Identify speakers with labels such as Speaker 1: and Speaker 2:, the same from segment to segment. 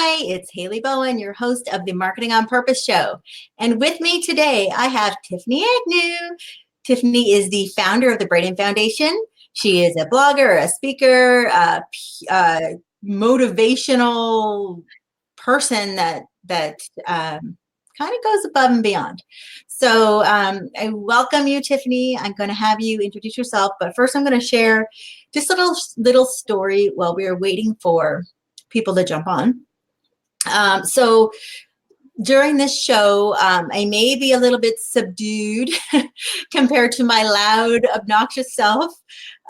Speaker 1: Hi, it's Hayley Bohan, your host of the Marketing on Purpose show. And with me today, I have Tiffany Agnew. Tiffany is the founder of the Braedon Foundation. She is a blogger, a speaker, a motivational person that kind of goes above and beyond. So I welcome you, Tiffany. I'm going to have you introduce yourself, but first I'm going to share just a little story while we are waiting for people to jump on. So during this show, I may be a little bit subdued compared to my loud, obnoxious self.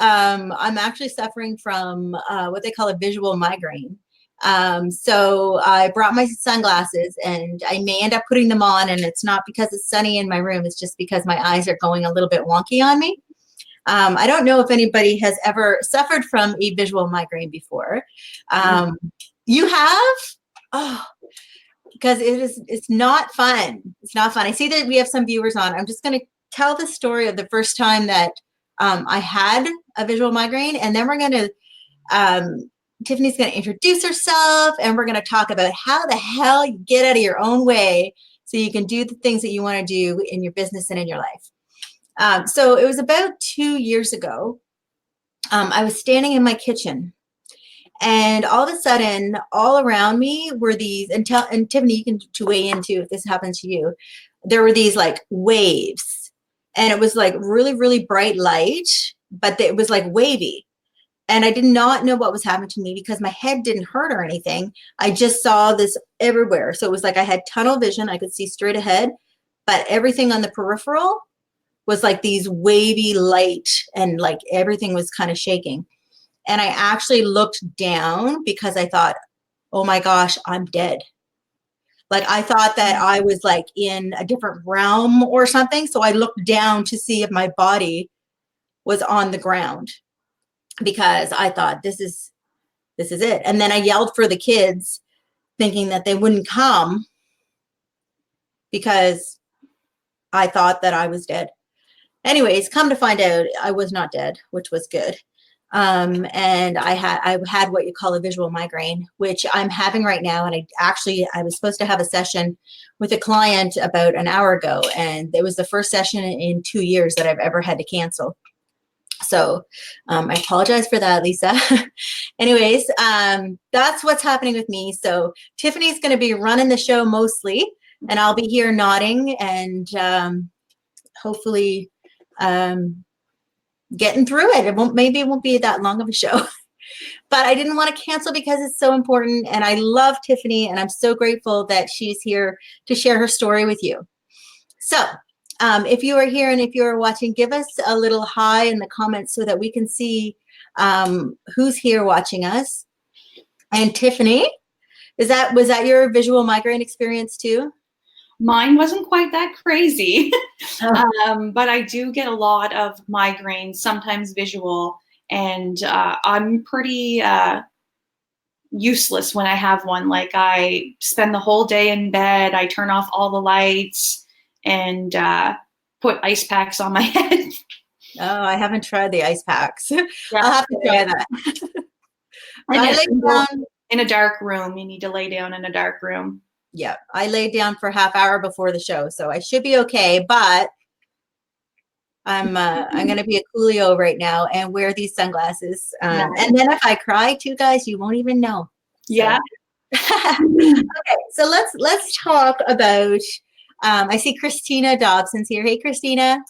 Speaker 1: I'm actually suffering from what they call a visual migraine. So I brought my sunglasses, and I may end up putting them on, and it's not because it's sunny in my room. It's just because my eyes are going a little bit wonky on me. I don't know if anybody has ever suffered from a visual migraine before. You have? Oh, because it's not fun. It's not fun. I see that we have some viewers on. I'm just going to tell the story of the first time that I had a visual migraine, and then we're going to, Tiffany's going to introduce herself, and we're going to talk about how the hell you get out of your own way so you can do the things that you want to do in your business and in your life. So it was about 2 years ago. I was standing in my kitchen, and all of a sudden, all around me were these, and Tiffany, you can weigh in too if this happens to you. There were these like waves, and it was like really, really bright light, but it was like wavy. And I did not know what was happening to me because my head didn't hurt or anything. I just saw this everywhere. So it was like I had tunnel vision. I could see straight ahead, but everything on the peripheral was like these wavy light, and like everything was kind of shaking. And I actually looked down because I thought, oh my gosh, I'm dead. Like I thought that I was like in a different realm or something. So I looked down to see if my body was on the ground, because I thought this is it. And then I yelled for the kids, thinking that they wouldn't come because I thought that I was dead. Anyways, come to find out, I was not dead, which was good. And I had what you call a visual migraine, which I'm having right now. And I was supposed to have a session with a client about an hour ago, and it was the first session in 2 years that I've ever had to cancel. So I apologize for that, Lisa. Anyways, that's what's happening with me. So Tiffany's going to be running the show mostly, and I'll be here nodding and hopefully getting through it. Maybe it won't be that long of a show, but I didn't want to cancel because it's so important. And I love Tiffany, and I'm so grateful that she's here to share her story with you. So if you are here and if you are watching, give us a little hi in the comments so that we can see who's here watching us. And Tiffany, was that your visual migraine experience too?
Speaker 2: Mine wasn't quite that crazy, but I do get a lot of migraines, sometimes visual, and I'm pretty useless when I have one. Like I spend the whole day in bed, I turn off all the lights, and put ice packs on my head.
Speaker 1: Oh, I haven't tried the ice packs.
Speaker 2: Yeah.
Speaker 1: I'll have to try that.
Speaker 2: I lay down in a dark room. You need to lay down in a dark room.
Speaker 1: Yeah, I laid down for a half hour before the show, so I should be okay. But I'm going to be a coolio right now and wear these sunglasses. And then if I cry too, guys, you won't even know. So.
Speaker 2: Yeah.
Speaker 1: Okay, so let's talk about. I see Christina Dobson's here. Hey, Christina.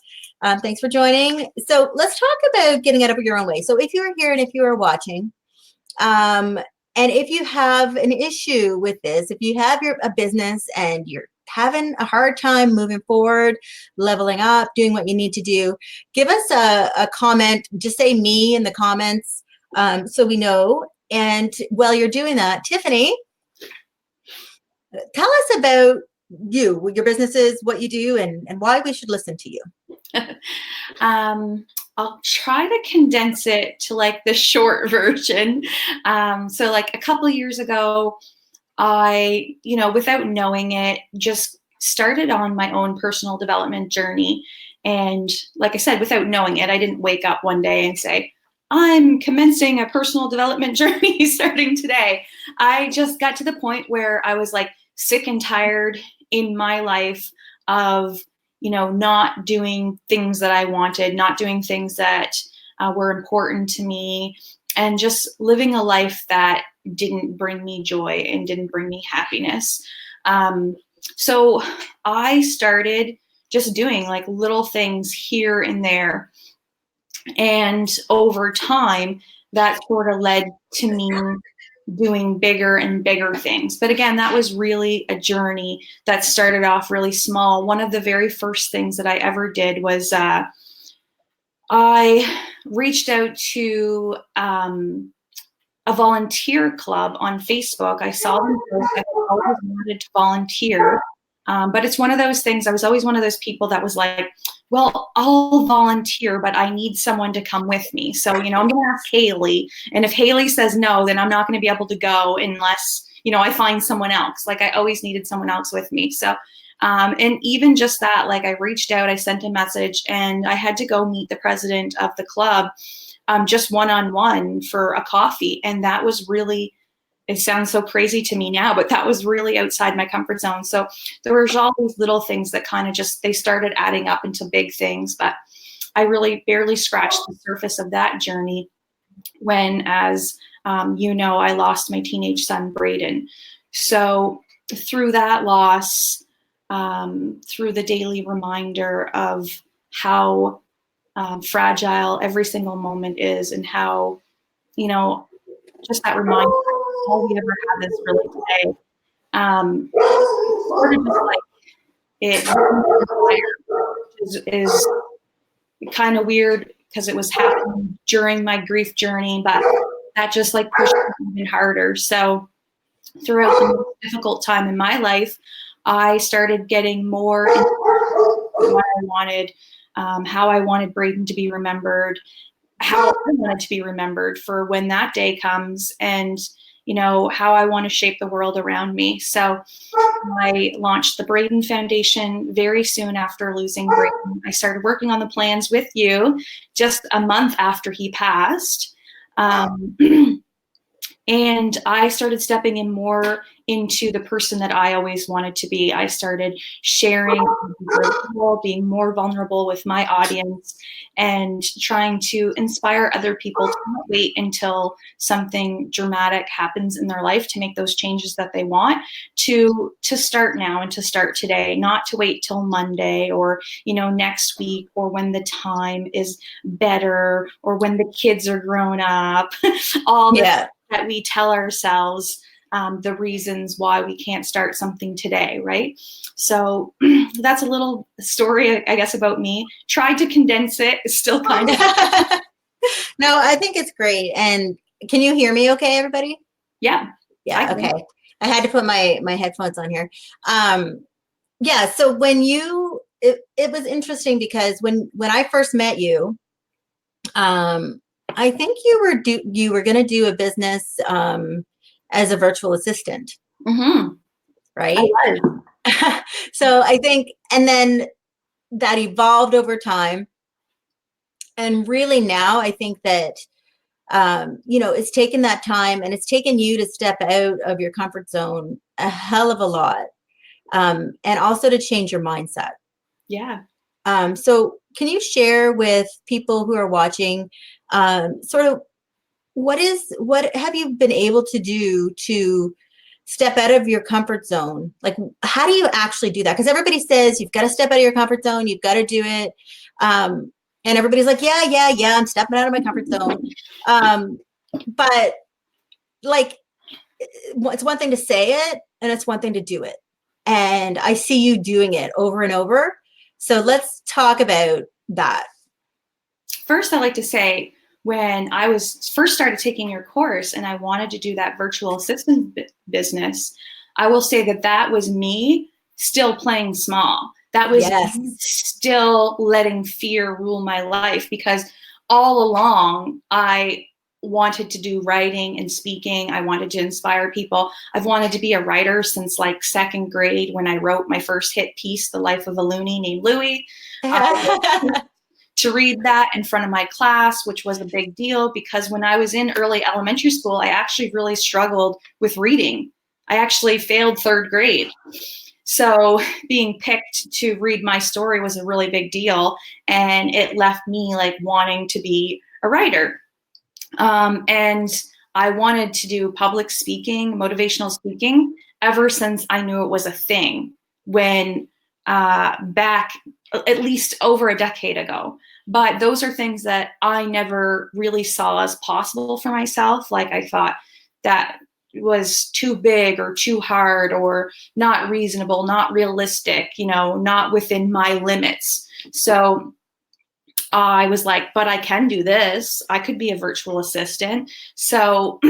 Speaker 1: Thanks for joining. So let's talk about getting out of your own way. So if you're here and if you are watching, and if you have an issue with this, if you have a business and you're having a hard time moving forward, leveling up, doing what you need to do, give us a comment. Just say me in the comments so we know. And while you're doing that, Tiffany, tell us about you, your businesses, what you do, and why we should listen to you.
Speaker 2: I'll try to condense it to like the short version. So like a couple of years ago, I, without knowing it, just started on my own personal development journey. And like I said, without knowing it, I didn't wake up one day and say, I'm commencing a personal development journey starting today. I just got to the point where I was like sick and tired in my life of, not doing things that I wanted, not doing things that were important to me, and just living a life that didn't bring me joy and didn't bring me happiness. So I started just doing like little things here and there. And over time, that sort of led to me doing bigger and bigger things. But again, that was really a journey that started off really small. One of the very first things that I ever did was I reached out to a volunteer club on Facebook. I saw them post. I always wanted to volunteer. But it's one of those things, I was always one of those people that was like, well, I'll volunteer, but I need someone to come with me. So, I'm going to ask Hayley. And if Hayley says no, then I'm not going to be able to go unless, I find someone else. Like I always needed someone else with me. So, and even just that, like I reached out, I sent a message, and I had to go meet the president of the club just one-on-one for a coffee. And that was really, it sounds so crazy to me now, but that was really outside my comfort zone. So there was all these little things that kind of just, they started adding up into big things, but I really barely scratched the surface of that journey when, as I lost my teenage son, Braedon. So through that loss, through the daily reminder of how fragile every single moment is, and how, just that reminder, all we ever have is really today. Sort of just like it is kind of weird because it was happening during my grief journey, but that just like pushed me even harder. So throughout the most difficult time in my life, I started getting more into what I wanted, how I wanted Braedon to be remembered, how I wanted to be remembered for when that day comes, and how I want to shape the world around me. So I launched the Braedon Foundation very soon after losing Braedon. I started working on the plans with you just a month after he passed. And I started stepping in more into the person that I always wanted to be. I started sharing, being more vulnerable with my audience, and trying to inspire other people to not wait until something dramatic happens in their life to make those changes that they want, to start now and to start today, not to wait till Monday or, next week, or when the time is better, or when the kids are grown up, all that we tell ourselves the reasons why we can't start something today, right? So that's a little story, I guess, about me. Tried to condense it. It's still kind of.
Speaker 1: No, I think it's great. And can you hear me okay, everybody?
Speaker 2: Yeah.
Speaker 1: Yeah, okay. I had to put my headphones on here. Yeah, so when it was interesting because when I first met you, I think you were going to do a business as a virtual assistant, right?
Speaker 2: I was.
Speaker 1: So I think, and then that evolved over time, and really now I think that it's taken that time, and it's taken you to step out of your comfort zone a hell of a lot, and also to change your mindset.
Speaker 2: Yeah.
Speaker 1: So can you share with people who are watching sort of what have you been able to do to step out of your comfort zone? Like, how do you actually do that? Because everybody says you've got to step out of your comfort zone, you've got to do it. And everybody's like, yeah, I'm stepping out of my comfort zone. But like, it's one thing to say it, and it's one thing to do it. And I see you doing it over and over. So let's talk about that.
Speaker 2: First, I like to say, when I was first started taking your course and I wanted to do that virtual assistant business, I will say that was me still playing small. That was still letting fear rule my life, because all along I wanted to do writing and speaking. I wanted to inspire people. I've wanted to be a writer since like second grade, when I wrote my first hit piece, The Life of a Loony Named Louie. to read that in front of my class, which was a big deal because when I was in early elementary school, I actually really struggled with reading. I actually failed 3rd grade. So being picked to read my story was a really big deal. And it left me like wanting to be a writer. And I wanted to do public speaking, motivational speaking, ever since I knew it was a thing when back at least over a decade ago. But those are things that I never really saw as possible for myself. Like I thought that was too big or too hard or not reasonable, not realistic, not within my limits. So I was like, but I can do this. I could be a virtual assistant. So,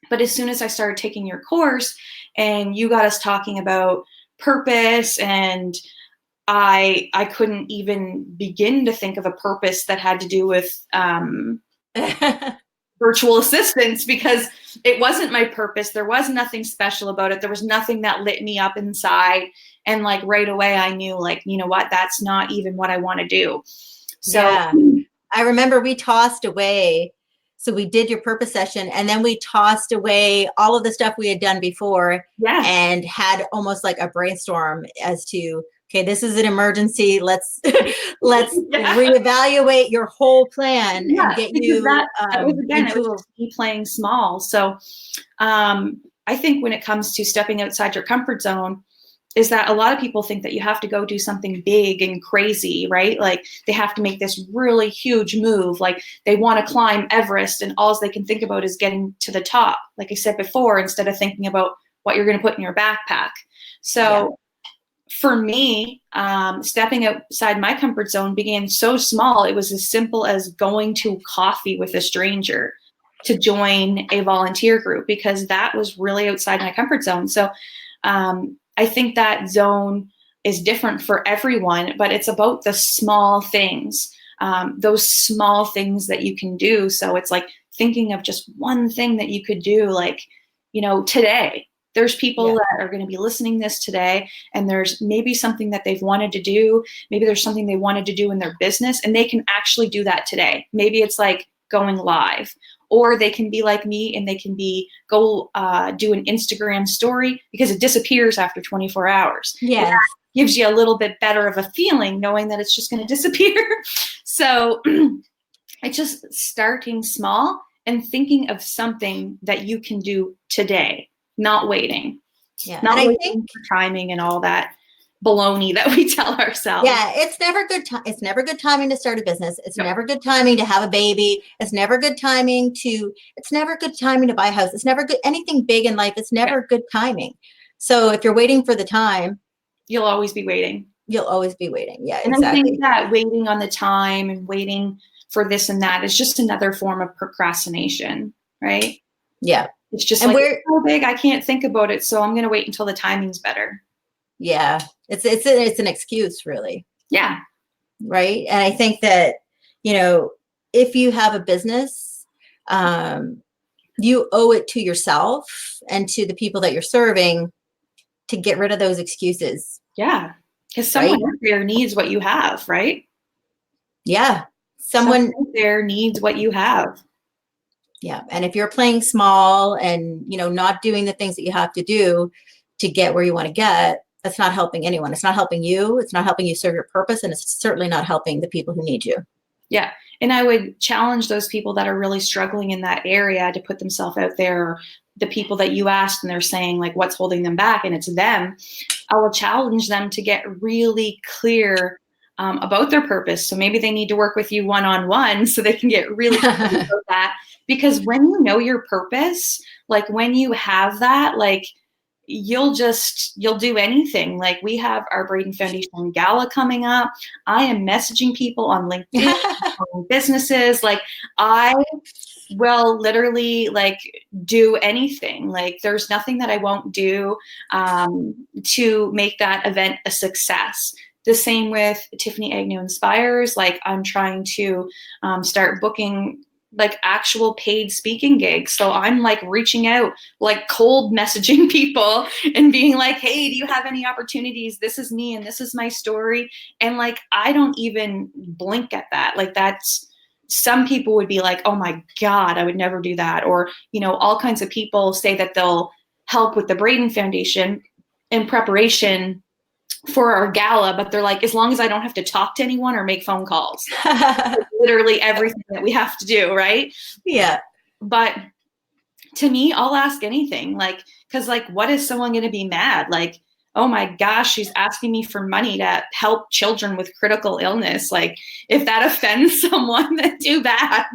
Speaker 2: but as soon as I started taking your course and you got us talking about purpose, and I couldn't even begin to think of a purpose that had to do with virtual assistants because it wasn't my purpose. There was nothing special about it. There was nothing that lit me up inside. And like right away, I knew like, you know what, that's not even what I want to do. So
Speaker 1: yeah. I remember we tossed away. So we did your purpose session and then we tossed away all of the stuff we had done before and had almost like a brainstorm as to, okay, this is an emergency. Let's reevaluate your whole plan and get you
Speaker 2: that was again, it was me playing small. So I think when it comes to stepping outside your comfort zone, is that a lot of people think that you have to go do something big and crazy, right? Like they have to make this really huge move. Like they want to climb Everest and all they can think about is getting to the top. Like I said before, instead of thinking about what you're going to put in your backpack. So for me, stepping outside my comfort zone began so small. It was as simple as going to coffee with a stranger to join a volunteer group because that was really outside my comfort zone. So I think that zone is different for everyone, but it's about the small things, those small things that you can do. So it's like thinking of just one thing that you could do, like, today. There's people that are going to be listening this today, and there's maybe something that they've wanted to do. Maybe there's something they wanted to do in their business, and they can actually do that today. Maybe it's like going live. Or they can be like me and they can go do an Instagram story because it disappears after 24 hours.
Speaker 1: Yes.
Speaker 2: That gives you a little bit better of a feeling knowing that it's just going to disappear. So it's just starting small and thinking of something that you can do today, not waiting.
Speaker 1: Yeah.
Speaker 2: Not waiting for timing and all that baloney that we tell ourselves.
Speaker 1: Yeah, it's never good. It's never good timing to start a business. It's never good timing to have a baby. It's never good timing to. It's never good timing to buy a house. It's never good anything big in life. It's never good timing. So if you're waiting for the time,
Speaker 2: you'll always be waiting.
Speaker 1: You'll always be waiting. Yeah,
Speaker 2: and
Speaker 1: exactly.
Speaker 2: I think that waiting on the time and waiting for this and that is just another form of procrastination, right?
Speaker 1: Yeah,
Speaker 2: it's just and like it's so big. I can't think about it, so I'm going to wait until the timing's better.
Speaker 1: Yeah, it's an excuse, really.
Speaker 2: Yeah.
Speaker 1: Right. And I think that, if you have a business, you owe it to yourself and to the people that you're serving to get rid of those excuses.
Speaker 2: Yeah. Because someone out there needs what you have, right?
Speaker 1: Yeah.
Speaker 2: Someone out there needs what you have.
Speaker 1: Yeah. And if you're playing small and, not doing the things that you have to do to get where you want to get, that's not helping anyone. It's not helping you. It's not helping you serve your purpose. And it's certainly not helping the people who need you.
Speaker 2: Yeah. And I would challenge those people that are really struggling in that area to put themselves out there, or the people that you asked and they're saying like, what's holding them back? And it's them. I will challenge them to get really clear about their purpose. So maybe they need to work with you one-on-one so they can get really clear about that. Because when you know your purpose, like when you have that, like, you'll do anything. Like we have our Braedon Foundation Gala coming up. I am messaging people on LinkedIn, on businesses. Like I will literally like do anything. Like there's nothing that I won't do to make that event a success. The same with Tiffany Agnew Inspires. Like I'm trying to start booking like actual paid speaking gigs. So I'm like reaching out, like cold messaging people and being like, hey, do you have any opportunities? This is me and this is my story. And like, I don't even blink at that. Like that's, some people would be like, oh my God, I would never do that. Or, you know, all kinds of people say that they'll help with the Braedon Foundation in preparation for our gala, but they're like, as long as I don't have to talk to anyone or make phone calls, literally everything that we have to do, right?
Speaker 1: Yeah.
Speaker 2: But to me, I'll ask anything, like, because like, what is someone going to be mad? Like, oh my gosh, she's asking me for money to help children with critical illness. Like, if that offends someone, then too bad.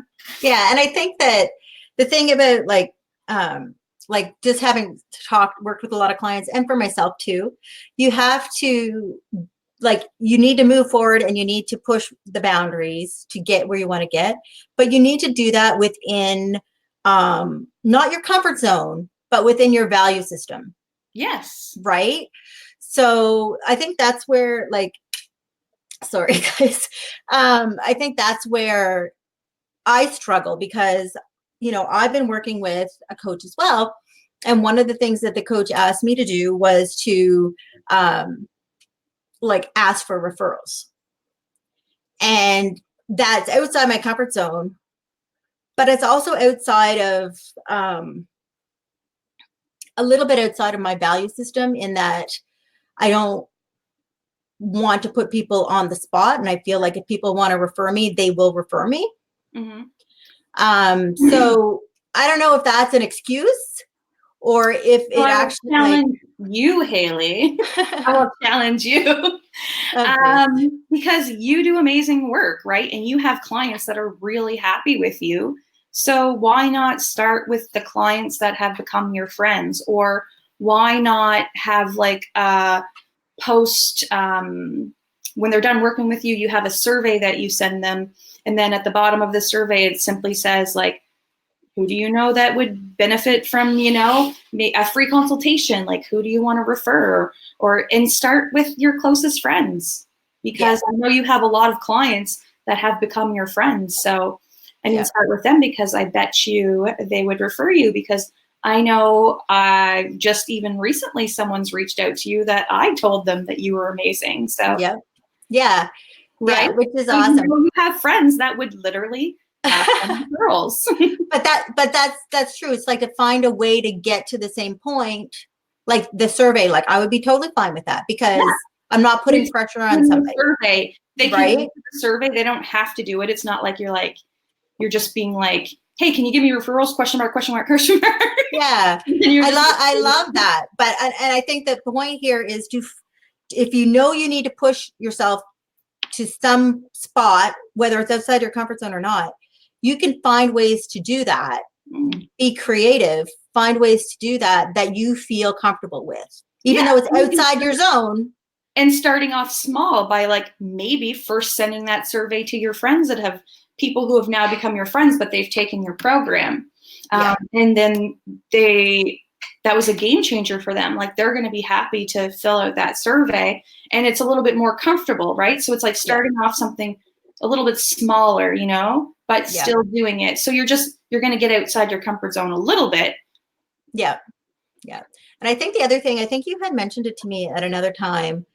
Speaker 1: Yeah, and I think that the thing about like just having worked with a lot of clients and for myself too, you have to, like, you need to move forward and you need to push the boundaries to get where you want to get, but you need to do that within not your comfort zone, but within your value system.
Speaker 2: Yes.
Speaker 1: Right. So I think that's where, like, sorry guys, I think that's where I struggle, because, you know, I've been working with a coach as well. And one of the things that the coach asked me to do was to like ask for referrals. And that's outside my comfort zone, but it's also outside of a little bit outside of my value system, in that I don't want to put people on the spot. And I feel like if people want to refer me, they will refer me.
Speaker 2: Mm-hmm.
Speaker 1: So I don't know if that's an excuse, or if it actually,
Speaker 2: challenge you, Hayley. I will challenge you.
Speaker 1: Okay.
Speaker 2: Because you do amazing work, right? And you have clients that are really happy with you. So why not start with the clients that have become your friends? Or why not have like a post, when they're done working with you, you have a survey that you send them. And then at the bottom of the survey, it simply says like, who do you know that would benefit from, you know, a free consultation? Like, who do you want to refer? And start with your closest friends, because I know you have a lot of clients that have become your friends. So, I mean, start with them, because I bet you they would refer you, because I know just even recently someone's reached out to you that I told them that you were amazing. So,
Speaker 1: right. Which is
Speaker 2: so
Speaker 1: awesome.
Speaker 2: You have friends that would literally have girls.
Speaker 1: but that's true. It's like to find a way to get to the same point, like the survey. Like I would be totally fine with that, because I'm not putting pressure on somebody.
Speaker 2: Survey. They can do the survey. They don't have to do it. It's not like you're just being like, hey, can you give me referrals? Question mark, question mark, question mark.
Speaker 1: Yeah. I love that. But, and I think the point here is if you know you need to push yourself to some spot, whether it's outside your comfort zone or not, you can find ways to do that. Be creative, find ways to do that you feel comfortable with, even though it's outside your zone.
Speaker 2: And starting off small by like maybe first sending that survey to your friends that have people who have now become your friends, but they've taken your program. And then that was a game changer for them. Like they're going to be happy to fill out that survey, and it's a little bit more comfortable, right? So it's like starting off something a little bit smaller, you know, but still doing it. So you're going to get outside your comfort zone a little bit.
Speaker 1: Yeah. Yeah. And I think the other thing, I think you had mentioned it to me at another time,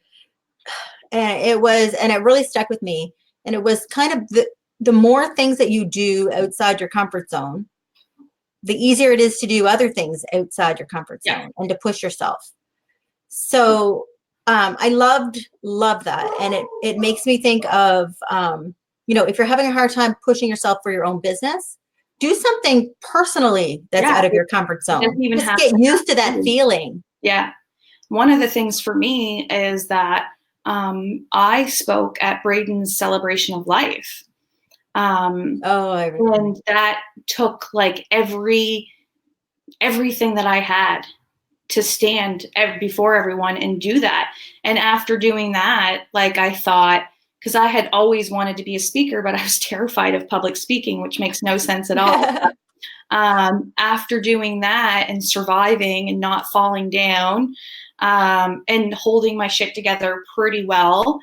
Speaker 1: and it really stuck with me. And it was kind of the more things that you do outside your comfort zone, the easier it is to do other things outside your comfort zone and to push yourself. So I love that. And it makes me think of, you know, if you're having a hard time pushing yourself for your own business, do something personally that's out of your comfort zone. Just get used to that feeling.
Speaker 2: Yeah. One of the things for me is that I spoke at Braedon's Celebration of Life. And that took like everything that I had to stand before everyone and do that. And after doing that, like I thought, because I had always wanted to be a speaker, but I was terrified of public speaking, which makes no sense at all. After doing that and surviving and not falling down and holding my shit together pretty well,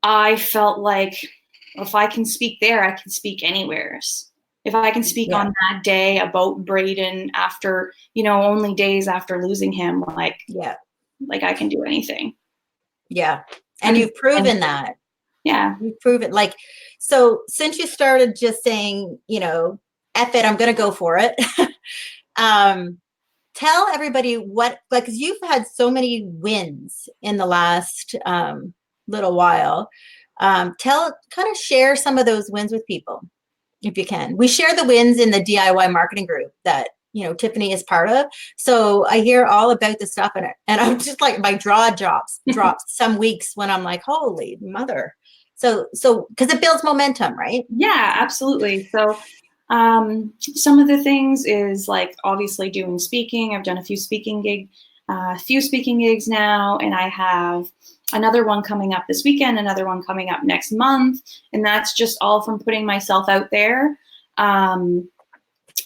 Speaker 2: I felt like if I can speak there, I can speak anywhere. If I can speak on that day about Braedon after, only days after losing him, like I can do anything.
Speaker 1: Yeah. And you've proven that.
Speaker 2: Yeah.
Speaker 1: You've proven, like, so since you started just saying, F it, I'm going to go for it. Tell everybody what, like, 'cause you've had so many wins in the last little while. Kind of share some of those wins with people, if you can. We share the wins in the DIY marketing group that, Tiffany is part of. So I hear all about the stuff in it. And I'm just like, my jaw drops some weeks when I'm like, holy mother. So, because it builds momentum, right?
Speaker 2: Yeah, absolutely. So some of the things is like obviously doing speaking. I've done a few speaking gigs now, and I have another one coming up this weekend, another one coming up next month, and that's just all from putting myself out there.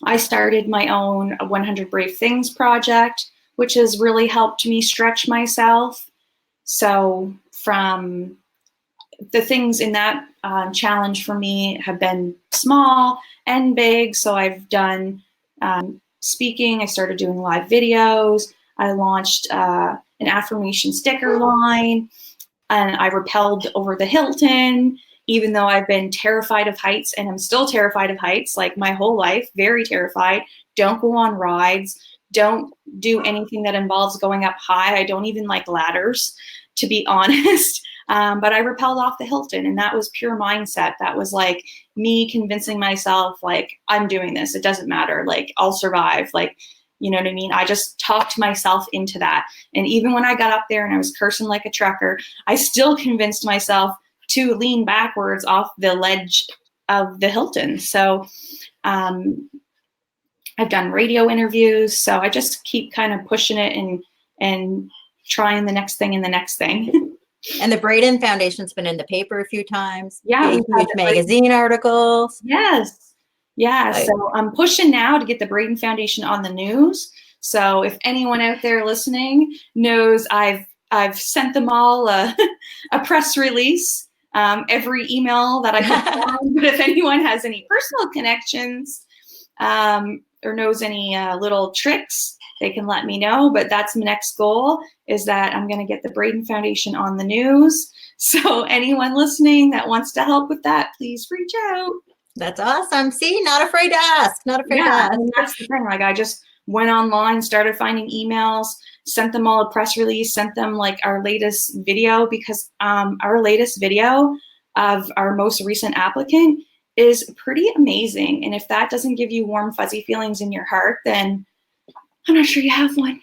Speaker 2: I started my own 100 Brave Things project, which has really helped me stretch myself. So from the things in that challenge for me have been small and big. So I've done speaking. I started doing live videos. I launched an affirmation sticker line, and I rappelled over the Hilton, even though I've been terrified of heights, and I'm still terrified of heights, like my whole life, very terrified. Don't go on rides. Don't do anything that involves going up high. I don't even like ladders, to be honest. But I rappelled off the Hilton, and that was pure mindset. That was like me convincing myself, like, I'm doing this. It doesn't matter. Like, I'll survive. Like, you know what I mean? I just talked myself into that. And even when I got up there and I was cursing like a trucker, I still convinced myself to lean backwards off the ledge of the Hilton. So I've done radio interviews. So I just keep kind of pushing it and trying the next thing and the next thing.
Speaker 1: And the Braedon Foundation's been in the paper a few times.
Speaker 2: Yeah.
Speaker 1: Huge magazine articles.
Speaker 2: Yes. Yeah. So I'm pushing now to get the Braedon Foundation on the news. So if anyone out there listening knows, I've sent them all a press release, every email that I can find. But if anyone has any personal connections or knows any little tricks, they can let me know. But that's my next goal, is that I'm going to get the Braedon Foundation on the news. So anyone listening that wants to help with that, please reach out.
Speaker 1: That's awesome. See, not afraid to ask. Not afraid to ask.
Speaker 2: And that's the thing. Like, I just went online, started finding emails, sent them all a press release, sent them like our latest video, because our latest video of our most recent applicant is pretty amazing. And if that doesn't give you warm, fuzzy feelings in your heart, then I'm not sure you have one.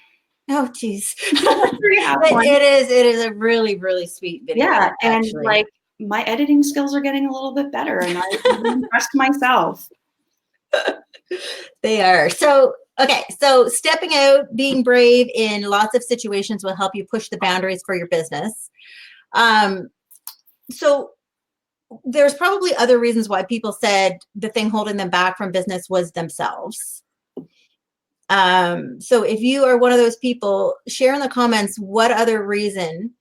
Speaker 1: Oh, geez. It is a really, really sweet video.
Speaker 2: Yeah. And
Speaker 1: actually.
Speaker 2: like, my editing skills are getting a little bit better, and I'm impressed myself.
Speaker 1: They are. So, okay. So stepping out, being brave in lots of situations will help you push the boundaries for your business. So there's probably other reasons why people said the thing holding them back from business was themselves. So if you are one of those people, share in the comments what other reason.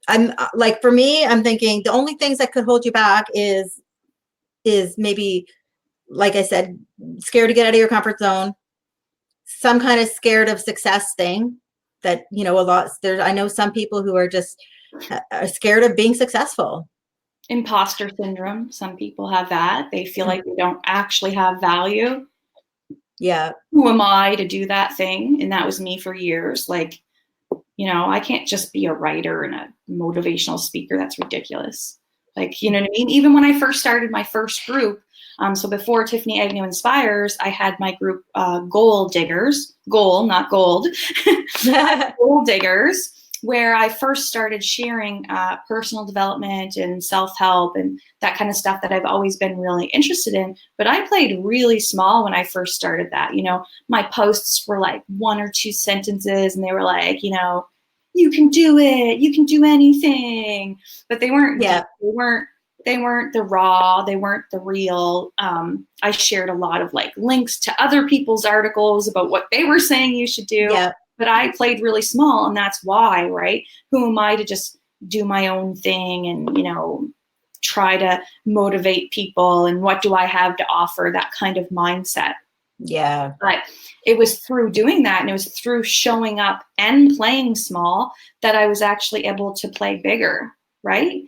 Speaker 1: I'm like, for me, I'm thinking the only things that could hold you back is maybe, like I said, scared to get out of your comfort zone, some kind of scared of success thing that, a lot I know some people who are just scared of being successful.
Speaker 2: Imposter syndrome. Some people have that. They feel like they don't actually have value.
Speaker 1: Yeah.
Speaker 2: Who am I to do that thing? And that was me for years. Like, I can't just be a writer and a motivational speaker. That's ridiculous. Like, you know what I mean? Even when I first started my first group, so before Tiffany Agnew Inspires, I had my group Goal Diggers, goal, not gold, Goal Diggers, where I first started sharing personal development and self-help and that kind of stuff that I've always been really interested in. But I played really small when I first started that. My posts were like 1 or 2 sentences, and they were like, you can do it, you can do anything. But they weren't.
Speaker 1: Yeah.
Speaker 2: They weren't the raw. They weren't the real. I shared a lot of like links to other people's articles about what they were saying you should do.
Speaker 1: Yeah.
Speaker 2: But I played really small, and that's why, right? Who am I to just do my own thing and, try to motivate people and what do I have to offer, that kind of mindset.
Speaker 1: Yeah.
Speaker 2: But it was through doing that, and it was through showing up and playing small that I was actually able to play bigger, right?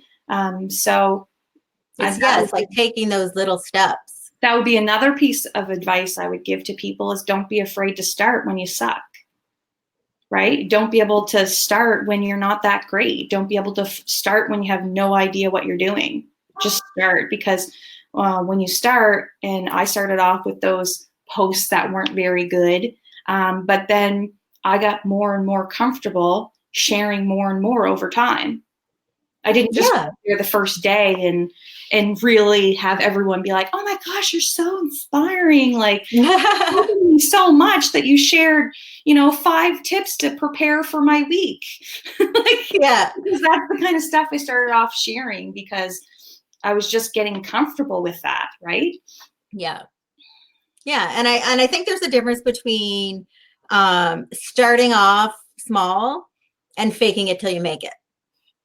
Speaker 2: So
Speaker 1: It's like taking those little steps.
Speaker 2: that would be another piece of advice I would give to people is don't be afraid to start when you suck, right? Don't be able to start when you're not that great. Don't be able to start when you have no idea what you're doing. Just start, because when you start, and I started off with those posts that weren't very good, but then I got more and more comfortable sharing more and more over time. I didn't just share the first day and really have everyone be like, oh my gosh, you're so inspiring. Like, so much that you shared, 5 tips to prepare for my week. Because that's the kind of stuff I started off sharing, because I was just getting comfortable with that. Right.
Speaker 1: Yeah. Yeah. And I think there's a difference between starting off small and faking it till you make it.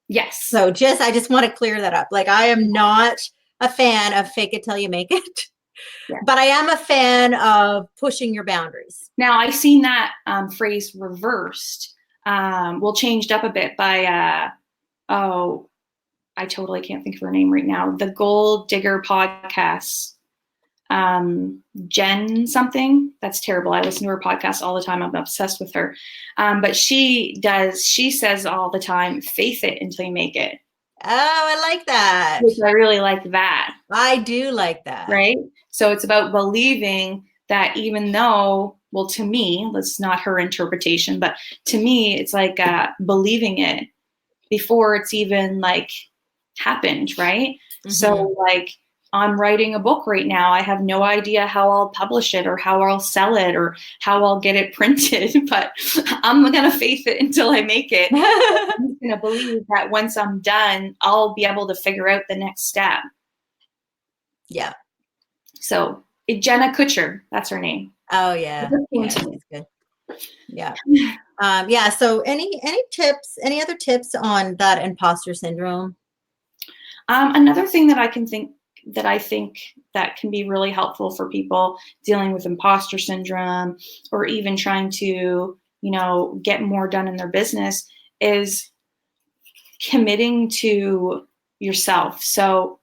Speaker 2: Yes.
Speaker 1: So I just want to clear that up. Like, I am not a fan of fake it till you make it, but I am a fan of pushing your boundaries.
Speaker 2: Now, I've seen that phrase reversed, changed up a bit by, I totally can't think of her name right now. The Gold Digger podcast. Jen something. That's terrible. I listen to her podcast all the time. I'm obsessed with her. But she says all the time, faith it until you make it.
Speaker 1: Oh, I like that.
Speaker 2: Which I really like that.
Speaker 1: I do like that.
Speaker 2: Right? So it's about believing that, even though, well, to me, that's not her interpretation, but to me, it's like believing it before it's even like happened, right? Mm-hmm. So like, I'm writing a book right now. I have no idea how I'll publish it or how I'll sell it or how I'll get it printed, but I'm going to faith it until I make it. I'm going to believe that once I'm done, I'll be able to figure out the next step.
Speaker 1: Yeah.
Speaker 2: So Jenna Kutcher, that's her name.
Speaker 1: Oh yeah. She's good. Yeah. So any tips, any other tips on that imposter syndrome?
Speaker 2: Another thing that I think that can be really helpful for people dealing with imposter syndrome, or even trying to, get more done in their business, is committing to yourself. So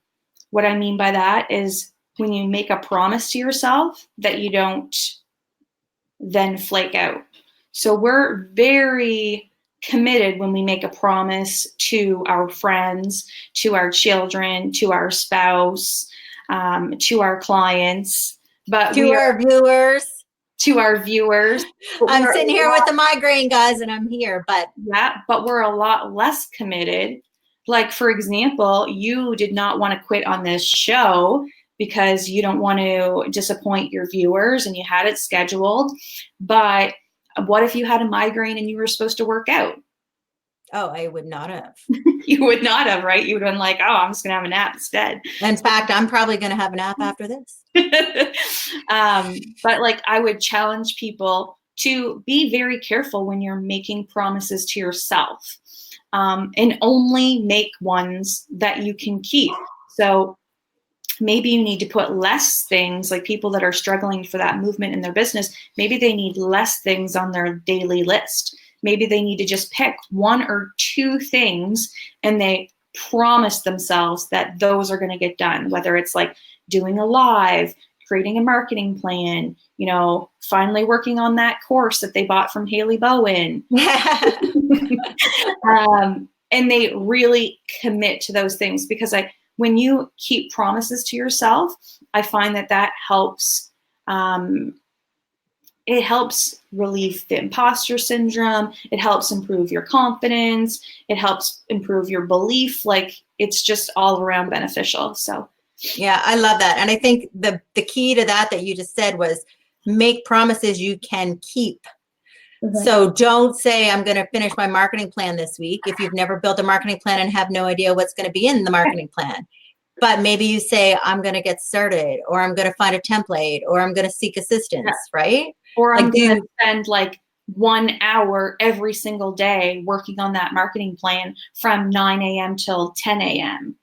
Speaker 2: what I mean by that is when you make a promise to yourself, that you don't then flake out. So we're very committed when we make a promise to our friends, to our children, to our spouse, to our clients, but
Speaker 1: to our viewers.
Speaker 2: I'm
Speaker 1: sitting here with the migraine, guys, and I'm here, but
Speaker 2: we're a lot less committed. Like, for example, you did not want to quit on this show because you don't want to disappoint your viewers, and you had it scheduled. But what if you had a migraine and you were supposed to work out?
Speaker 1: Oh, I would not have.
Speaker 2: You would not have, right? You would have been like, oh, I'm just going to have a nap instead.
Speaker 1: In fact, I'm probably going to have a nap after this.
Speaker 2: But like, I would challenge people to be very careful when you're making promises to yourself, and only make ones that you can keep. So maybe you need to put less things, like people that are struggling for that movement in their business, maybe they need less things on their daily list. Maybe they need to just pick 1 or 2 things, and they promise themselves that those are going to get done, whether it's like doing a live, creating a marketing plan, finally working on that course that they bought from Hayley Bohan. And they really commit to those things, because when you keep promises to yourself, I find that helps. It helps relieve the imposter syndrome. It helps improve your confidence. It helps improve your belief. Like, it's just all around beneficial. So,
Speaker 1: yeah, I love that. And I think the key to that you just said was make promises you can keep. Mm-hmm. So don't say, I'm going to finish my marketing plan this week, if you've never built a marketing plan and have no idea what's going to be in the marketing plan. But maybe you say, I'm going to get started, or I'm going to find a template, or I'm going to seek assistance, right?
Speaker 2: Or I'm going to spend like 1 hour every single day working on that marketing plan from 9 a.m. till 10 a.m.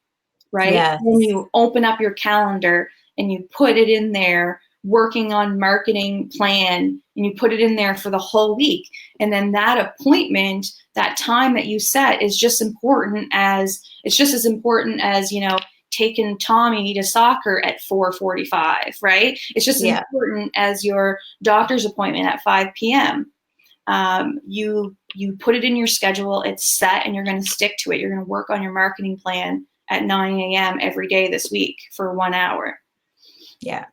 Speaker 2: right?
Speaker 1: Yes.
Speaker 2: When you open up your calendar and you put it in there, working on marketing plan, and you put it in there for the whole week. And then that appointment, that time that you set is just as important as, taking Tommy to soccer at 4:45, right? It's just as important as your doctor's appointment at 5 p.m. You put it in your schedule, it's set, and you're going to stick to it. You're going to work on your marketing plan at 9 a.m. every day this week for 1 hour.
Speaker 1: Yeah.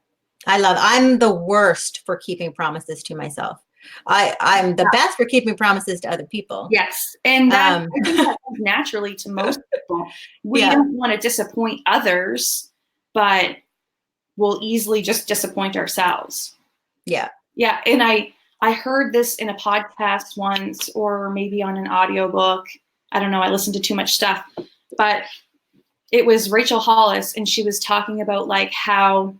Speaker 1: I'm the worst for keeping promises to myself. I'm the best for keeping promises to other people.
Speaker 2: Yes. And I think that comes naturally to most people. We don't want to disappoint others, but we'll easily just disappoint ourselves.
Speaker 1: Yeah.
Speaker 2: Yeah. And I heard this in a podcast once, or maybe on an audiobook. I don't know. I listened to too much stuff, but it was Rachel Hollis, and she was talking about how,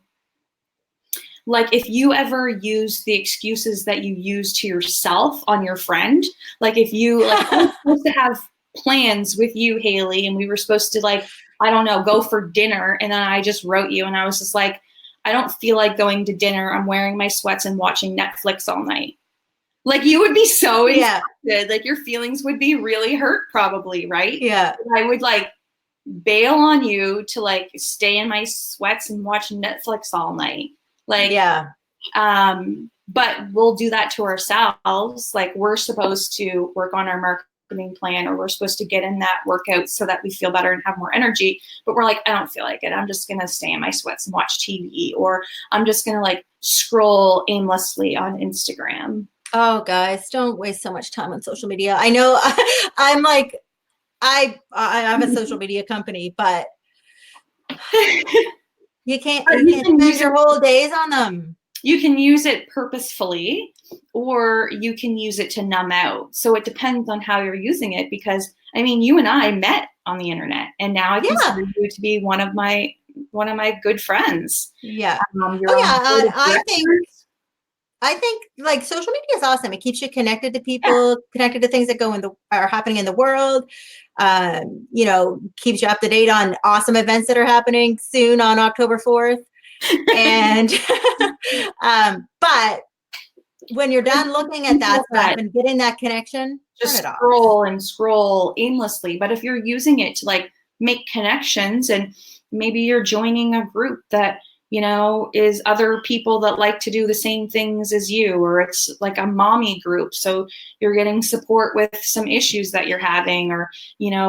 Speaker 2: if you ever use the excuses that you use to yourself on your friend, if you, I was supposed to have plans with you, Hayley, and we were supposed to, I don't know, go for dinner. And then I just wrote you, and I was just like, I don't feel like going to dinner. I'm wearing my sweats and watching Netflix all night. You would be so exhausted. Your feelings would be really hurt probably, right?
Speaker 1: Yeah.
Speaker 2: And I would bail on you to stay in my sweats and watch Netflix all night. But we'll do that to ourselves. We're supposed to work on our marketing plan, or we're supposed to get in that workout so that we feel better and have more energy. But we're I don't feel like it. I'm just going to stay in my sweats and watch TV, or I'm just going to scroll aimlessly on Instagram.
Speaker 1: Oh, guys, don't waste so much time on social media. I know I have a social media company, but you can't spend your whole days on them.
Speaker 2: You can use it purposefully, or you can use it to numb out. So it depends on how you're using it, because you and I met on the internet, and now I consider you to be one of my good friends.
Speaker 1: Yeah. I think social media is awesome. It keeps you connected to people, connected to things that are happening in the world. Keeps you up to date on awesome events that are happening soon on October 4th. And, but when you're done looking at that stuff and getting that connection,
Speaker 2: just scroll aimlessly. But if you're using it to make connections, and maybe you're joining a group that, is other people that like to do the same things as you, or it's a mommy group. So you're getting support with some issues that you're having, or,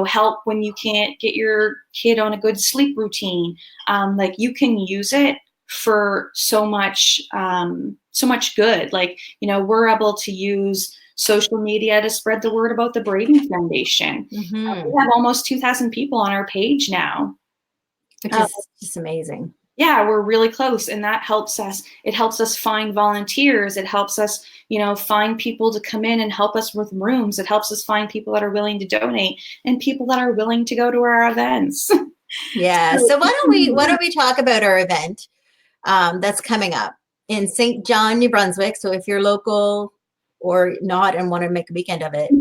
Speaker 2: help when you can't get your kid on a good sleep routine. You can use it for so much good. We're able to use social media to spread the word about the Braedon Foundation.
Speaker 1: Mm-hmm.
Speaker 2: We have almost 2,000 people on our page now.
Speaker 1: Which is just amazing.
Speaker 2: Yeah, we're really close, and that helps us. It helps us find volunteers. It helps us, find people to come in and help us with rooms. It helps us find people that are willing to donate, and people that are willing to go to our events.
Speaker 1: Yeah. So why don't we talk about our event that's coming up in St. John, New Brunswick. So if you're local or not and want to make a weekend of it,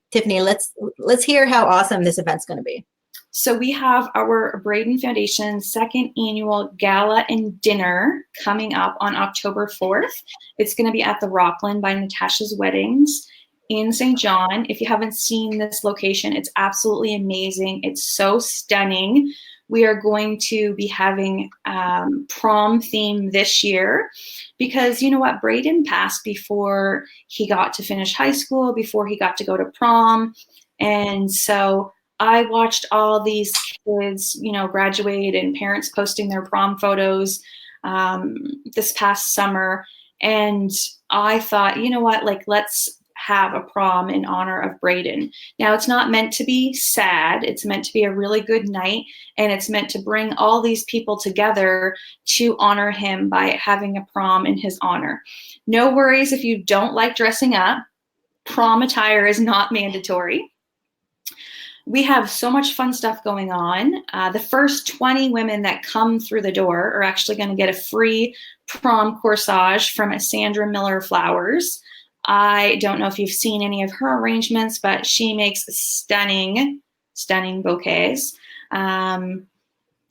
Speaker 1: Tiffany, let's hear how awesome this event's going to be.
Speaker 2: So we have our Braedon Foundation second annual gala and dinner coming up on October 4th. It's going to be at the Rockland by Natasha's Weddings in St. John. If you haven't seen this location, it's absolutely amazing. It's so stunning. We are going to be having prom theme this year, because you know what? Braedon passed before he got to finish high school, before he got to go to prom. And so I watched all these kids, graduate, and parents posting their prom photos this past summer. And I thought, you know what, let's have a prom in honor of Braedon. Now, it's not meant to be sad. It's meant to be a really good night. And it's meant to bring all these people together to honor him by having a prom in his honor. No worries if you don't like dressing up. Prom attire is not mandatory. We have so much fun stuff going on. The first 20 women that come through the door are actually going to get a free prom corsage from Sandra Miller Flowers. I don't know if you've seen any of her arrangements, but she makes stunning bouquets.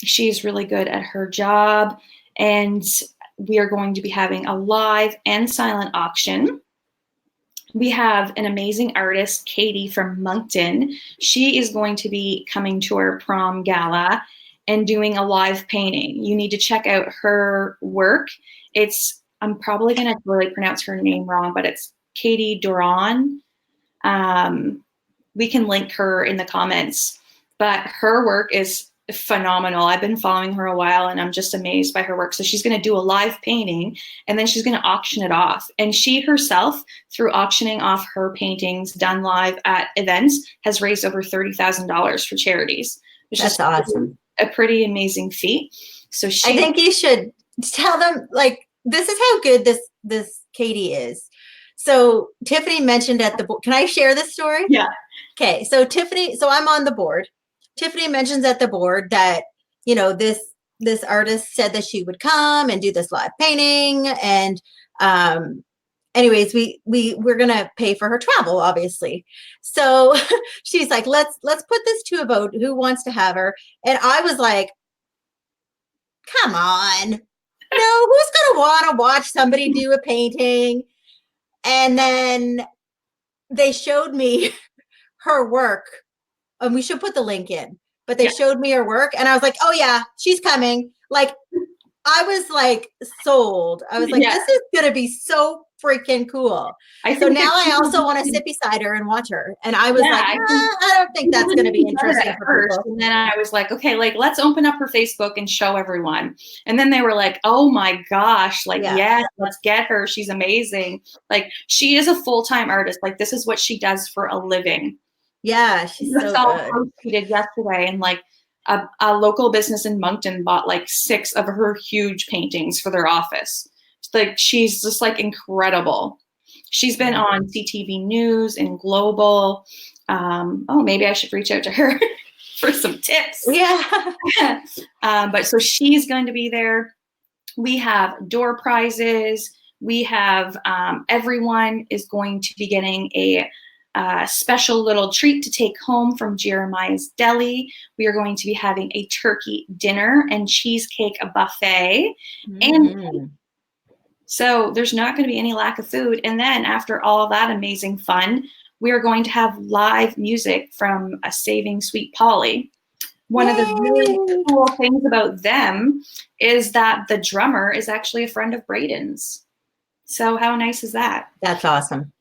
Speaker 2: She's really good at her job, and we are going to be having a live and silent auction. We have an amazing artist, Katie from Moncton. She is going to be coming to our prom gala and doing a live painting. You need to check out her work. I'm probably going to really pronounce her name wrong, but it's Katie Duran. We can link her in the comments, but her work is phenomenal. I've been following her a while and I'm just amazed by her work. So she's going to do a live painting and then she's going to auction it off. And she herself, through auctioning off her paintings done live at events, has raised over $30,000 for charities, which
Speaker 1: That's
Speaker 2: is
Speaker 1: awesome.
Speaker 2: a pretty amazing feat. So
Speaker 1: I think you should tell them, like, this is how good this Katie is. So Tiffany mentioned at the board. Can I share this story?
Speaker 2: Yeah.
Speaker 1: Okay. So I'm on the board. Tiffany mentions at the board that, this artist said that she would come and do this live painting. And anyways, we're going to pay for her travel, obviously. So she's like, let's put this to a vote. Who wants to have her? And I was like, come on. No, who's going to want to watch somebody do a painting? And then they showed me her work. And we should put the link in, but they showed me her work and I was like, oh yeah, she's coming. Like, I was like sold. I was like, this is going to be so freaking cool. So now I also want to sit beside her and watch her. And I was like, I don't think that's going to be interesting for people.
Speaker 2: And then I was like, okay, like, let's open up her Facebook and show everyone. And then they were like, oh my gosh, like, yes, let's get her. She's amazing. Like, she is a full-time artist. Like, this is what she does for a living.
Speaker 1: Yeah, she's so good.
Speaker 2: She did yesterday, and like a local business in Moncton bought like 6 of her huge paintings for their office. It's like, she's just like incredible. She's been on CTV News and Global. Maybe I should reach out to her for some tips.
Speaker 1: Yeah.
Speaker 2: But so she's going to be there. We have door prizes. We have everyone is going to be getting a special little treat to take home from Jeremiah's Deli. We are going to be having a turkey dinner and cheesecake buffet. And so there's not going to be any lack of food. And then after all that amazing fun, we are going to have live music from Saving Sweet Polly. One of the really cool things about them is that the drummer is actually a friend of Braedon's. So how nice is that?
Speaker 1: That's awesome.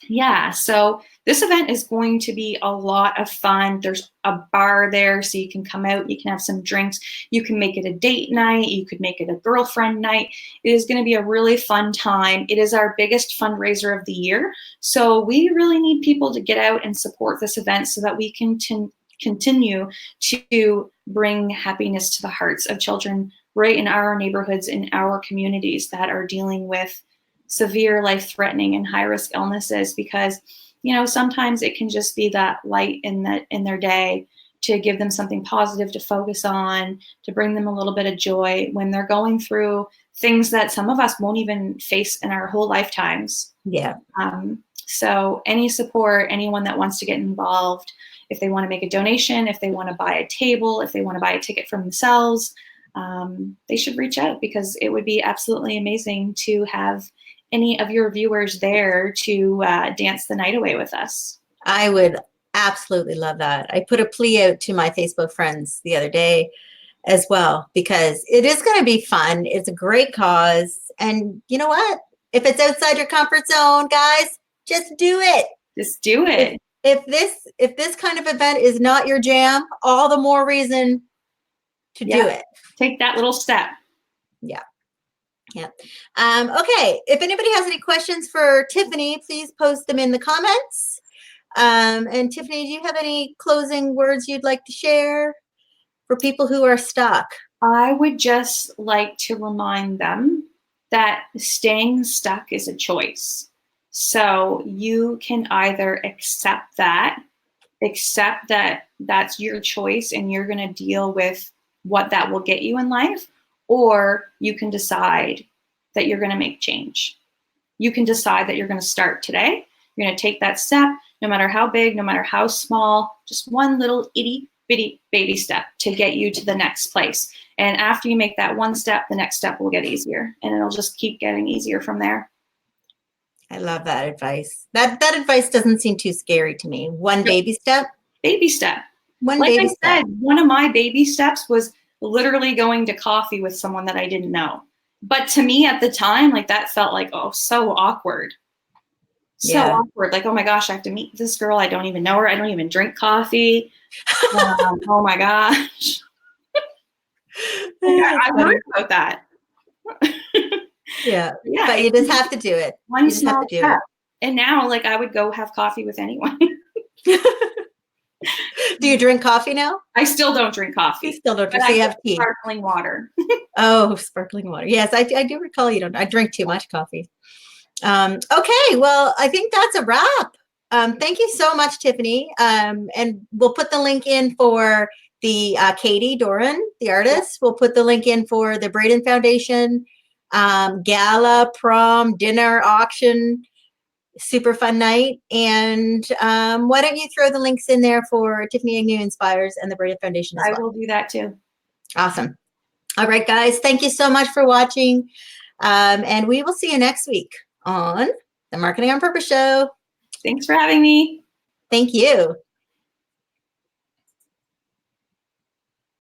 Speaker 2: Yeah, so this event is going to be a lot of fun. There's a bar there, so you can come out, you can have some drinks, you can make it a date night, you could make it a girlfriend night. It is going to be a really fun time. It is our biggest fundraiser of the year, so we really need people to get out and support this event so that we can continue to bring happiness to the hearts of children right in our neighborhoods, in our communities that are dealing with severe, life-threatening and high-risk illnesses, because sometimes it can just be that light in their day to give them something positive to focus on, to bring them a little bit of joy when they're going through things that some of us won't even face in our whole lifetimes.
Speaker 1: Yeah.
Speaker 2: So any support, anyone that wants to get involved, if they want to make a donation, if they want to buy a table, if they want to buy a ticket for themselves, they should reach out, because it would be absolutely amazing to have any of your viewers there to dance the night away with us.
Speaker 1: I would absolutely love that. I put a plea out to my Facebook friends the other day as well, because it is going to be fun. It's a great cause. And you know what? If it's outside your comfort zone, guys, just do it.
Speaker 2: Just do it.
Speaker 1: If this kind of event is not your jam, all the more reason to do it.
Speaker 2: Take that little step.
Speaker 1: Yeah. Yeah. Okay. If anybody has any questions for Tiffany, please post them in the comments. And Tiffany, do you have any closing words you'd like to share for people who are stuck?
Speaker 2: I would just like to remind them that staying stuck is a choice. So you can either accept that that's your choice and you're going to deal with what that will get you in life, or you can decide that you're going to make change. You can decide that you're going to start today. You're going to take that step, no matter how big, no matter how small, just one little itty bitty baby step to get you to the next place. And after you make that one step, the next step will get easier, and it'll just keep getting easier from there.
Speaker 1: I love that advice. That advice doesn't seem too scary to me. One baby step.
Speaker 2: Baby step.
Speaker 1: One
Speaker 2: like
Speaker 1: baby
Speaker 2: I said,
Speaker 1: step.
Speaker 2: one of my baby steps was literally going to coffee with someone that I didn't know. But to me at the time, like that felt like, oh, so awkward. So awkward. Like, oh my gosh, I have to meet this girl. I don't even know her. I don't even drink coffee. Oh my gosh. I worried about that.
Speaker 1: Yeah. But you just have to do it.
Speaker 2: One small step. And now, like, I would go have coffee with anyone.
Speaker 1: Do you drink coffee now?
Speaker 2: I still don't drink coffee.
Speaker 1: You still don't drink. So you have tea.
Speaker 2: Sparkling water.
Speaker 1: Oh, sparkling water. Yes, I do recall you don't. I drink too much coffee. Okay, well, I think that's a wrap. Thank you so much, Tiffany. And we'll put the link in for the Katie Doran, the artist. We'll put the link in for the Braedon Foundation gala, prom, dinner, auction. Super fun night. And why don't you throw the links in there for Tiffany Agnew Inspires and the Braedon Foundation as well.
Speaker 2: I will do that too.
Speaker 1: Awesome. All right, guys. Thank you so much for watching. And we will see you next week on the Marketing on Purpose show.
Speaker 2: Thanks for having me.
Speaker 1: Thank you.